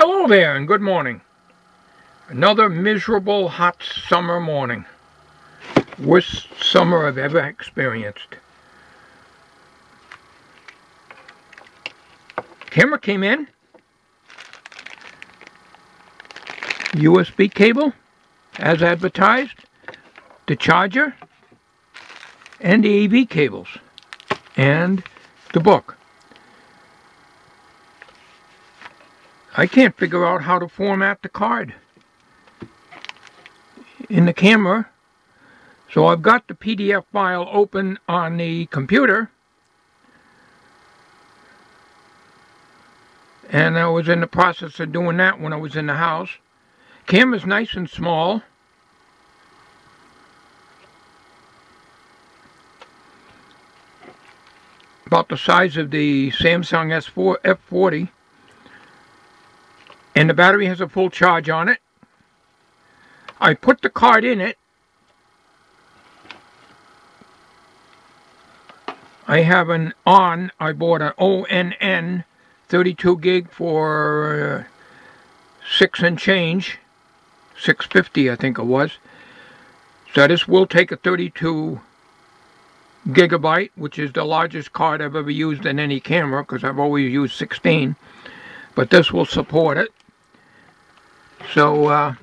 Hello there and good morning. Another miserable hot summer morning. Worst summer I've ever experienced. Camera came in. USB cable as advertised. The charger. And the AV cables. And the book. I can't figure out how to format the card in the camera. So I've got the PDF file open on the computer. And I was in the process of doing that when I was in the house. Camera's nice and small. About the size of the Samsung F40. And the battery has a full charge on it. I put the card in it. I have an I bought an ONN 32 gig for 6 and change. $6.50 I think it was. So this will take a 32 gigabyte, which is the largest card I've ever used in any camera, because I've always used 16. But this will support it. So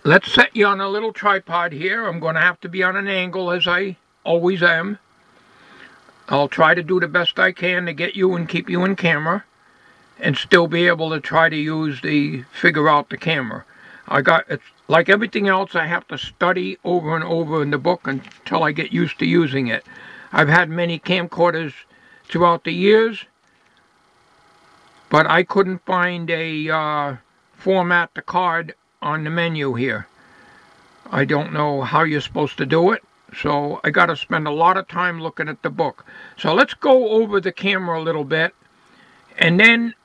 let's set you on a little tripod here. I'm going to have to be on an angle as I always am. I'll try to do the best I can to get you and keep you in camera and still be able to try to figure out the camera. It's like everything else, I have to study over and over in the book until I get used to using it. I've had many camcorders throughout the years, but I couldn't find a format the card on the menu here. I don't know how you're supposed to do it, so I got to spend a lot of time looking at the book. So let's go over the camera a little bit, and then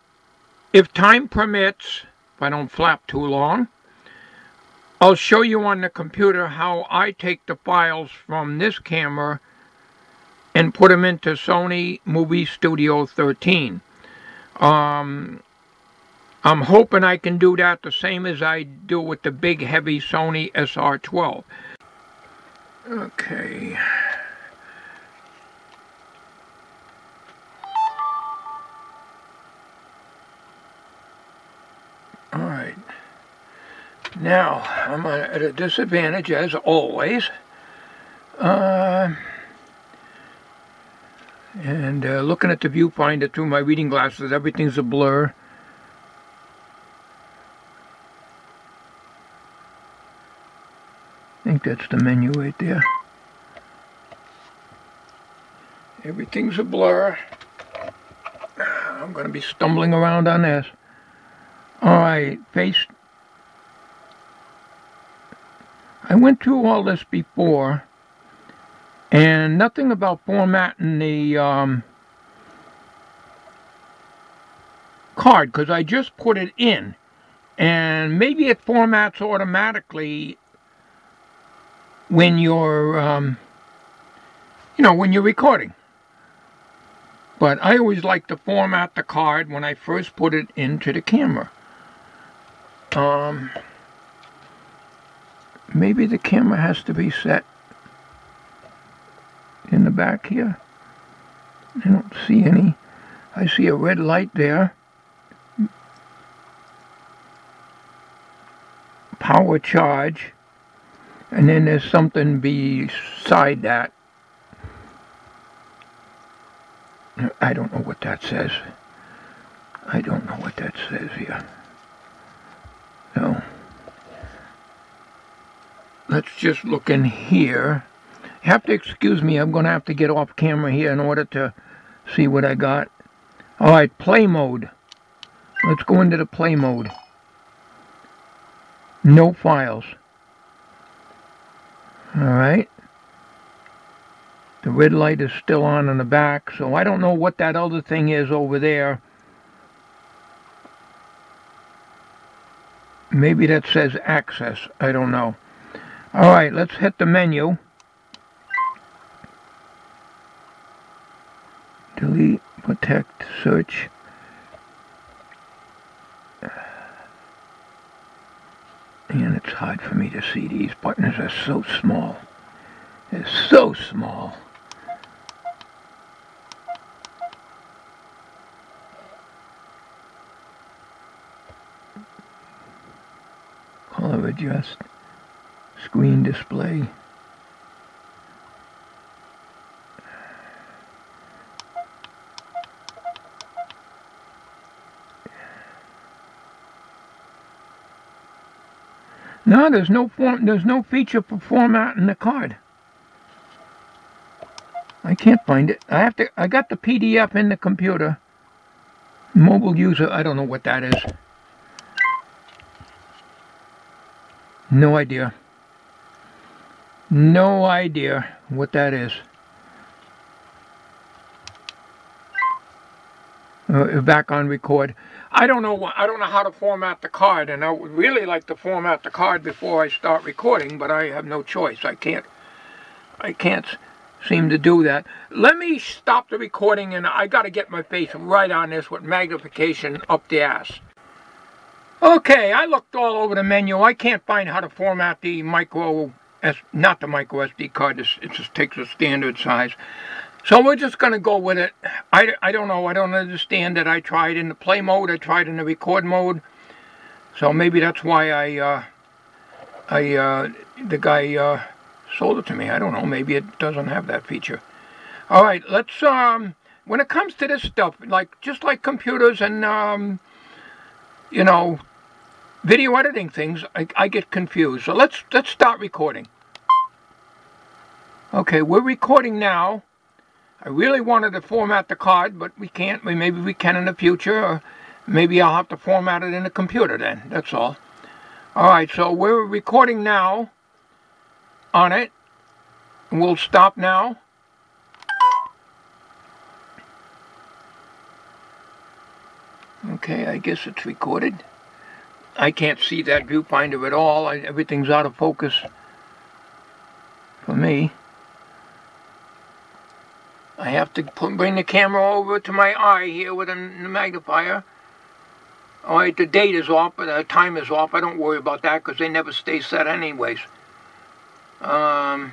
if time permits, if I don't flap too long, I'll show you on the computer how I take the files from this camera and put them into SONY Movie Studio 13. I'm hoping I can do that the same as I do with the big heavy Sony SR12. Okay. Alright. Now, I'm at a disadvantage as always. And looking at the viewfinder through my reading glasses, everything's a blur. I think that's the menu right there. Everything's a blur. I'm going to be stumbling around on this. Alright, I went through all this before. And nothing about formatting the card, because I just put it in. And maybe it formats automatically when you're, when you're recording. But I always like to format the card when I first put it into the camera. Maybe the camera has to be set in the back here. I don't see any. I see a red light there. Power charge. And then there's something beside that. I don't know what that says. I don't know what that says here. So let's just look in here. You have to excuse me, I'm going to have to get off camera here in order to see what I got. Alright, play mode. Let's go into the play mode. No files. Alright. The red light is still on in the back, so I don't know what that other thing is over there. Maybe that says access. I don't know. Alright, let's hit the menu. Delete, protect, search. And it's hard for me to see. These buttons are so small. They're so small. Color adjust. Screen display. No, there's no feature for formatting the card. I can't find it. I got the PDF in the computer. Mobile user, I don't know what that is. No idea. No idea what that is. Back on record. I don't know how to format the card, and I would really like to format the card before I start recording, but I have no choice. I can't seem to do that. Let me stop the recording, and I got to get my face right on this with magnification up the ass. Okay, I looked all over the menu. I can't find how to format the not the micro SD card. It just takes a standard size. So we're just going to go with it. I don't know. I don't understand it. I tried in the play mode. I tried in the record mode. So maybe that's why the guy sold it to me. I don't know. Maybe it doesn't have that feature. All right. Let's when it comes to this stuff, just like computers and you know, video editing things, I get confused. So let's start recording. Okay, we're recording now. I really wanted to format the card, but we can't. Maybe we can in the future, or maybe I'll have to format it in the computer then. That's all. All right, so we're recording now on it. We'll stop now. Okay, I guess it's recorded. I can't see that viewfinder at all. Everything's out of focus for me. I have to bring the camera over to my eye here with a magnifier. All right, the date is off, but the time is off. I don't worry about that because they never stay set anyways. Okay.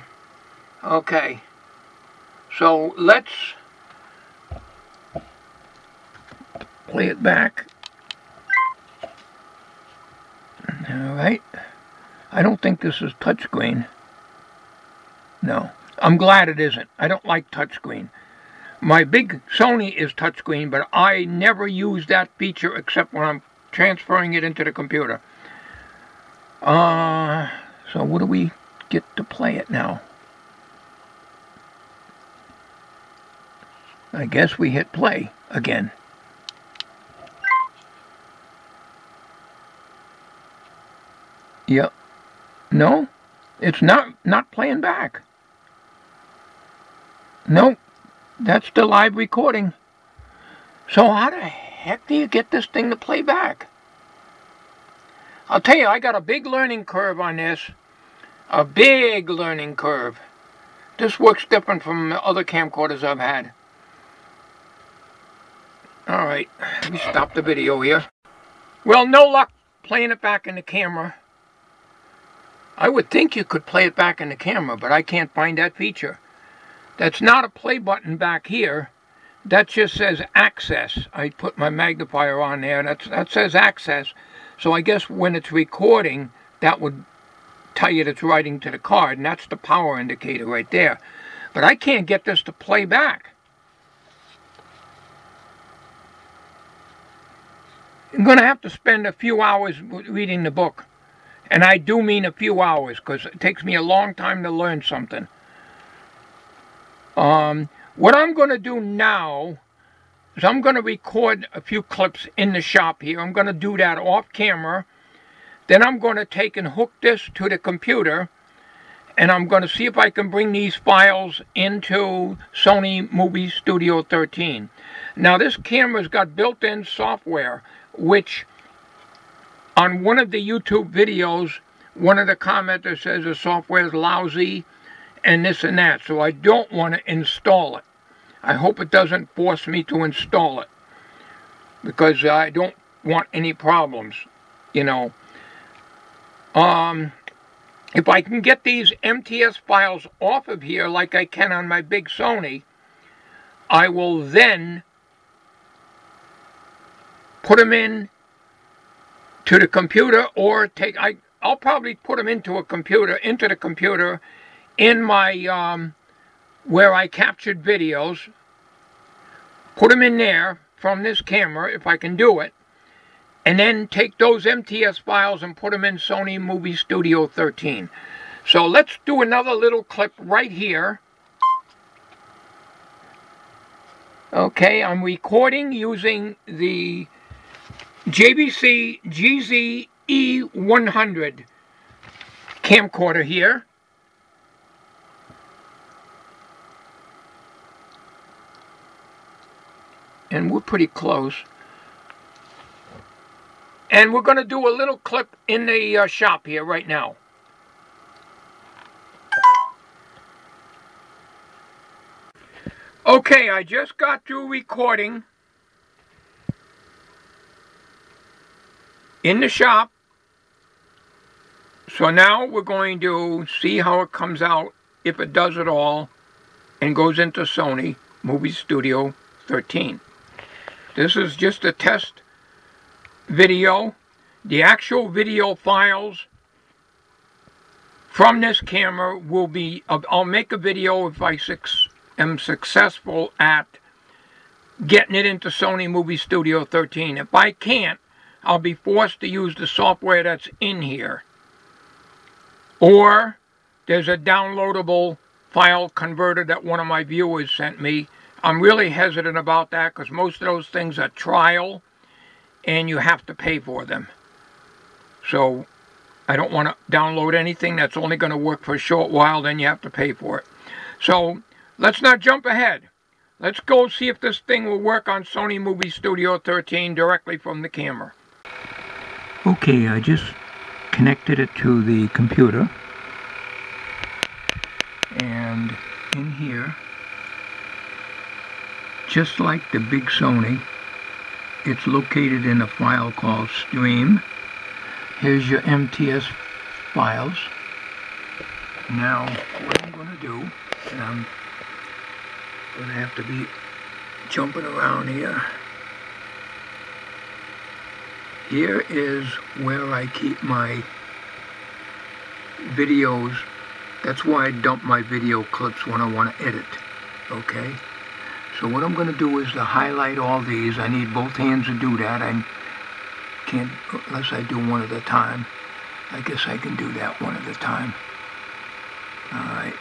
So let's play it back. All right. I don't think this is touchscreen. No. I'm glad it isn't. I don't like touchscreen. My big Sony is touchscreen, but I never use that feature except when I'm transferring it into the computer. So what do we get to play it now? I guess we hit play again. Yep. No, it's not playing back. Nope, that's the live recording. So how the heck do you get this thing to play back? I'll tell you, I got a big learning curve on this. A big learning curve. This works different from other camcorders I've had. Alright, let me stop the video here. Well, no luck playing it back in the camera. I would think you could play it back in the camera, but I can't find that feature. That's not a play button back here. That just says access. I put my magnifier on there. That says access. So I guess when it's recording, that would tell you that it's writing to the card. And that's the power indicator right there. But I can't get this to play back. I'm going to have to spend a few hours reading the book. And I do mean a few hours, because it takes me a long time to learn something. What I'm going to do now is I'm going to record a few clips in the shop here. I'm going to do that off camera. Then I'm going to take and hook this to the computer. And I'm going to see if I can bring these files into SONY Movie Studio 13. Now this camera's got built-in software, which on one of the YouTube videos, one of the commenters says the software is lousy and this and that, so I don't want to install it. I hope it doesn't force me to install it, because I don't want any problems, you know. If I can get these MTS files off of here like I can on my big Sony, I will then put them in to the computer, or I'll probably put them into the computer in my where I captured videos, put them in there from this camera if I can do it, and then take those MTS files and put them in SONY Movie Studio 13. So let's do another little clip right here. Okay, I'm recording using the JVC GZ-E100 camcorder here. And we're pretty close. And we're going to do a little clip in the shop here right now. Okay, I just got through recording in the shop. So now we're going to see how it comes out, if it does at all, and goes into SONY Movie Studio 13. This is just a test video. The actual video files from this camera will be, I'll make a video if I am successful at getting it into SONY Movie Studio 13. If I can't, I'll be forced to use the software that's in here. Or there's a downloadable file converter that one of my viewers sent me. I'm really hesitant about that because most of those things are trial and you have to pay for them. So I don't want to download anything that's only going to work for a short while, then you have to pay for it. So let's not jump ahead. Let's go see if this thing will work on SONY Movie Studio 13 directly from the camera. Okay, I just connected it to the computer. And in here, just like the big Sony, it's located in a file called Stream. Here's your MTS files. Now, what I'm going to do, and I'm going to have to be jumping around here. Here is where I keep my videos. That's why I dump my video clips when I want to edit. Okay? So what I'm going to do is to highlight all these. I need both hands to do that. I can't, unless I do one at a time. I guess I can do that one at a time. Alright.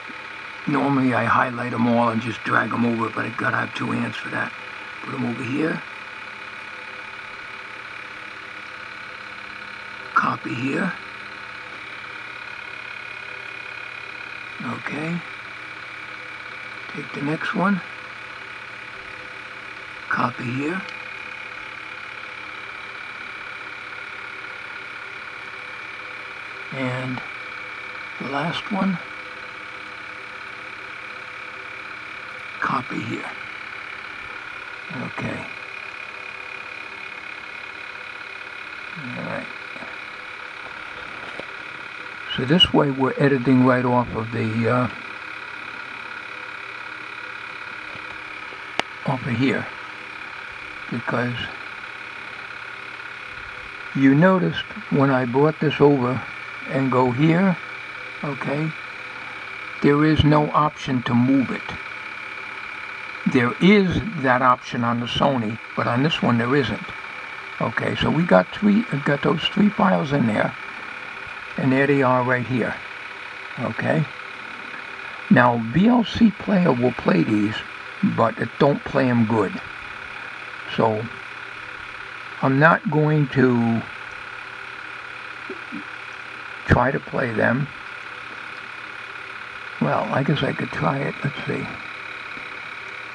Normally I highlight them all and just drag them over, but I've got to have two hands for that. Put them over here. Copy here. Okay. Take the next one. Copy here. And the last one. Copy here. Okay. Alright. So this way we're editing right off of the off of here, because you noticed when I brought this over and go here, okay, there is no option to move it. There is that option on the Sony, but on this one there isn't. Okay, so we got those three files in there, and there they are right here. Okay. Now VLC player will play these, but it don't play them good. So I'm not going to try to play them. Well, I guess I could try it. Let's see.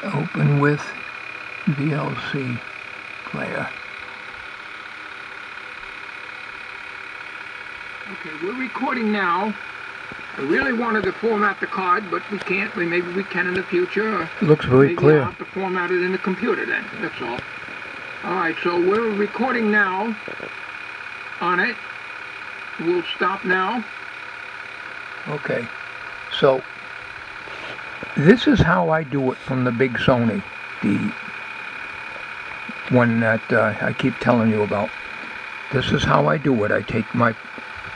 Open with VLC player. Okay, we're recording now. I really wanted to format the card, but we can't. Maybe we can in the future. It looks very clear. I'll have to format it in the computer then, that's all. Alright, so we're recording now on it. We'll stop now. Okay, so this is how I do it from the big Sony, the one that I keep telling you about. This is how I do it. I take my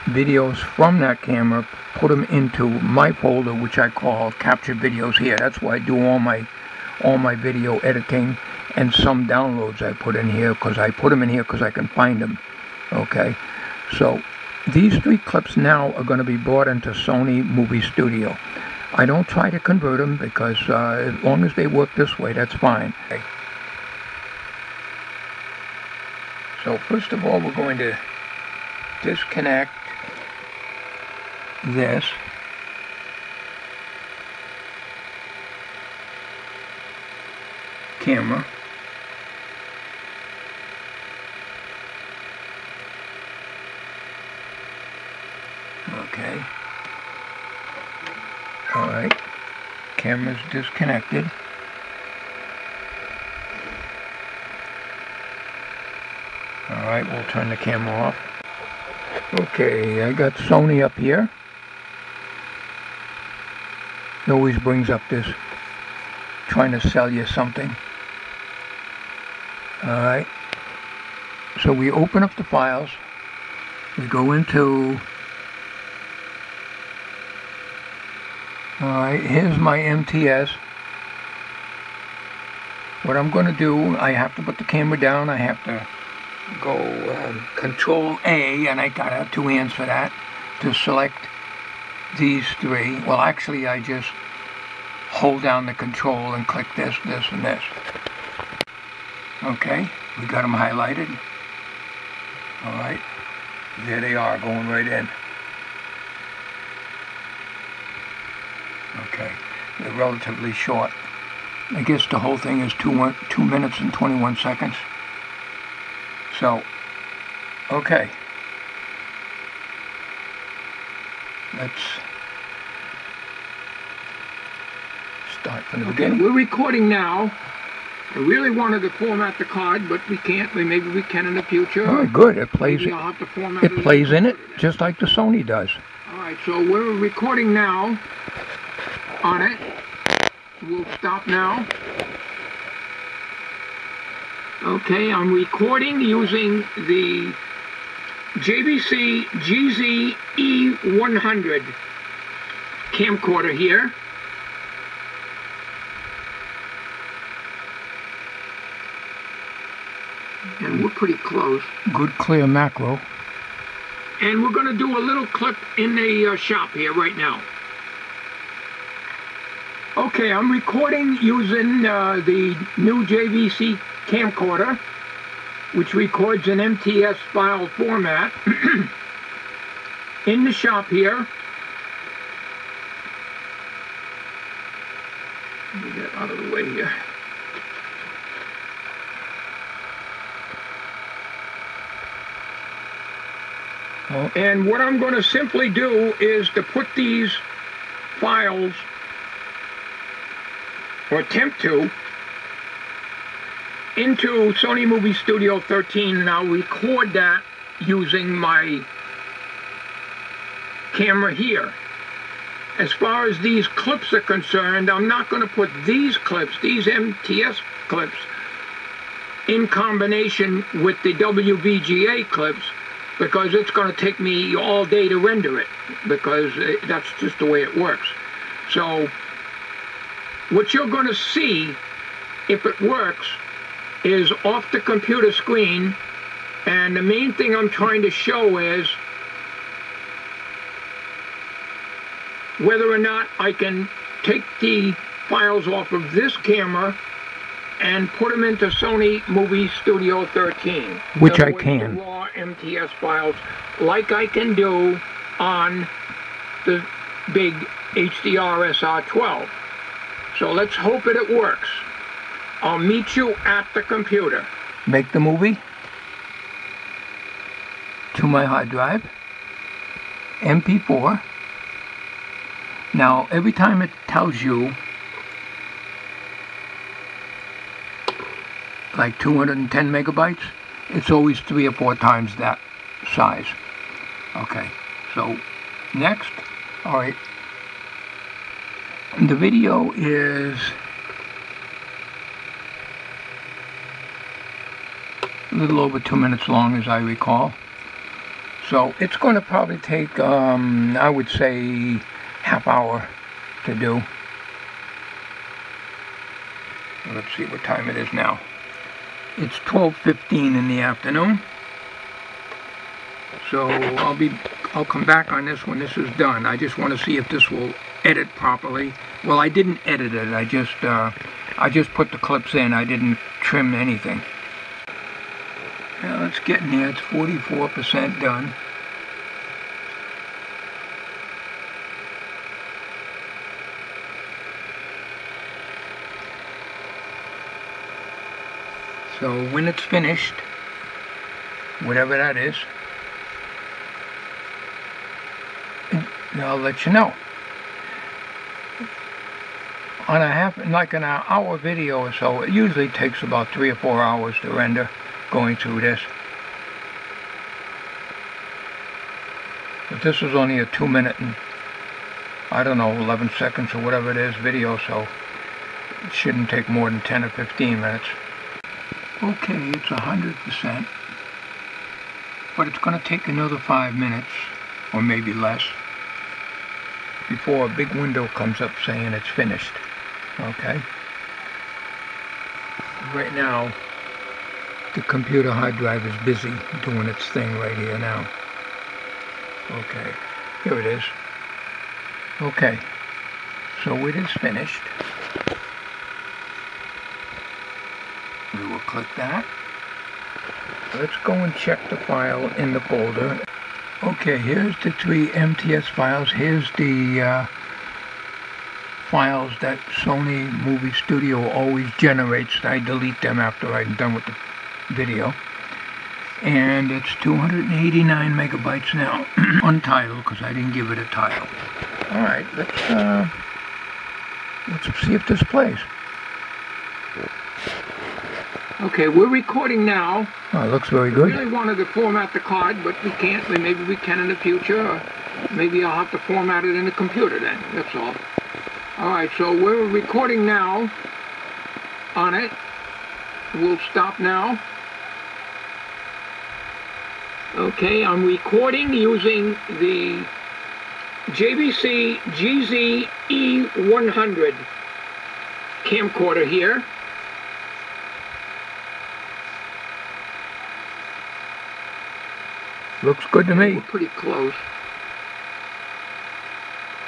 videos from that camera, put them into my folder, which I call captured videos here. That's why I do all my video editing, and some downloads I put in here, because I put them in here because I can find them. Okay, so these 3 clips now are going to be brought into SONY Movie Studio. I don't try to convert them, because as long as they work this way, that's fine. Okay. So first of all, we're going to disconnect this. Camera. Okay. All right. Camera's disconnected. All right, we'll turn the camera off. Okay, I got Sony up here. It always brings up this trying to sell you something. Alright, so we open up the files, we go into, alright, here's my MTS. What I'm going to do, I have to put the camera down, I have to go Control A, and I gotta have 2 hands for that, to select these 3. Well, actually I just hold down the control and click this, this, and this. Okay, we got them highlighted. Alright, there they are, going right in. Okay, they're relatively short. I guess the whole thing is 2 minutes and 21 seconds. So, okay. Let's start from the beginning. We're recording now. I really wanted to format the card, but we can't. Maybe we can in the future. All right, good. It plays. Maybe I'll have to format it. It plays in it just like the Sony does. All right, so we're recording now on it. We'll stop now. Okay, I'm recording using the JVC GZ-E100 camcorder here. And we're pretty close. Good clear macro. And we're going to do a little clip in the shop here right now. Okay, I'm recording using the new JVC camcorder, which records in MTS file format in the shop here. Let me get out of the way here. And what I'm going to simply do is to put these files, or attempt to, into SONY Movie Studio 13, and I'll record that using my camera here. As far as these clips are concerned, I'm not going to put these clips, these MTS clips, in combination with the WVGA clips, because it's going to take me all day to render it, because that's just the way it works. So what you're going to see, if it works, is off the computer screen, and the main thing I'm trying to show is whether or not I can take the files off of this camera and put them into SONY Movie Studio 13. Which I can. Raw MTS files, like I can do on the big HDR SR12. So let's hope it works. I'll meet you at the computer. Make the movie to my hard drive, MP4. Now, every time it tells you like 210 megabytes, it's always 3 or 4 times that size. Okay, so next, all right, the video is a little over 2 minutes long, as I recall. So it's going to probably take, I would say, half hour to do. Let's see what time it is now. It's 12:15 in the afternoon. So I'll come back on this when this is done. I just want to see if this will edit properly. Well, I didn't edit it. I just put the clips in. I didn't trim anything. Now it's getting there. It's 44% done. So when it's finished, whatever that is, I'll let you know. On like an hour video or so, it usually takes about 3 or 4 hours to render going through this. But this is only a 2 minute and, I don't know, 11 seconds or whatever it is video, so it shouldn't take more than 10 or 15 minutes. Okay, it's 100%, but it's going to take another 5 minutes, or maybe less, before a big window comes up saying it's finished. Okay? Right now, the computer hard drive is busy doing its thing right here now. Okay, here it is. Okay, so it is finished. We will click that. Let's go and check the file in the folder. Okay, here's the 3 MTS files. Here's the files that Sony Movie Studio always generates. I delete them after I'm done with the video. And it's 289 megabytes now, untitled, because I didn't give it a title. Alright, let's see if this plays. Okay, we're recording now. Oh, it looks very good. I really wanted to format the card, but we can't. Maybe we can in the future, or maybe I'll have to format it in the computer then. That's all. Alright, so we're recording now on it. We'll stop now. Okay, I'm recording using the JVC GZ-E100 camcorder here. Looks good to me. We're pretty close.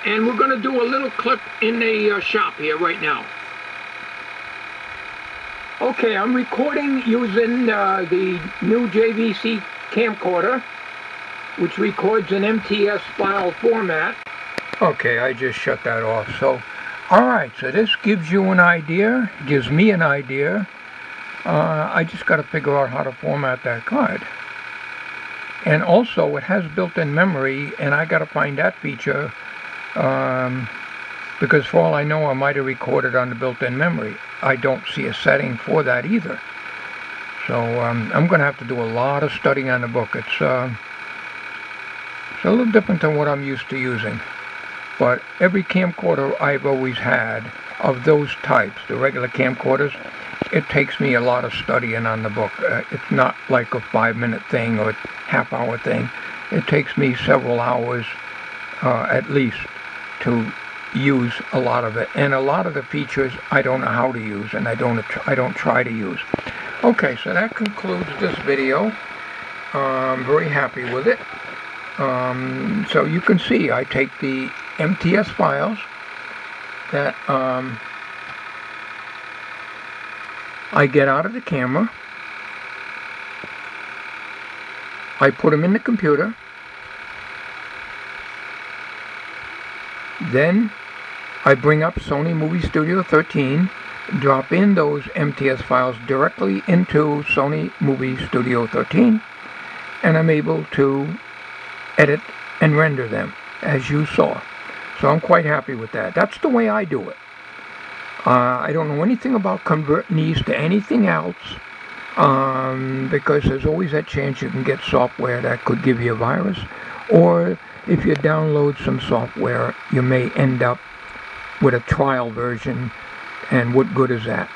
And we're going to do a little clip in the shop here right now. Okay, I'm recording using the new JVC camcorder, which records in MTS file format. Okay, I just shut that off. So, alright, so this gives you an idea, gives me an idea. I just got to figure out how to format that card. And also, it has built-in memory, and I got to find that feature, because for all I know, I might have recorded on the built-in memory. I don't see a setting for that either. So I'm going to have to do a lot of studying on the book. It's a little different than what I'm used to using. But every camcorder I've always had of those types, the regular camcorders, it takes me a lot of studying on the book. It's not like a 5-minute thing or a half-hour thing. It takes me several hours at least to use a lot of it. And a lot of the features I don't know how to use, and I don't try to use. Okay, so that concludes this video. I'm very happy with it. So you can see I take the MTS files that I get out of the camera. I put them in the computer. Then I bring up Sony Movie Studio 13, drop in those MTS files directly into Sony Movie Studio 13, and I'm able to edit and render them, as you saw. So I'm quite happy with that. That's the way I do it. I don't know anything about converting these to anything else, because there's always that chance you can get software that could give you a virus, Or if you download some software, you may end up with a trial version, and what good is that?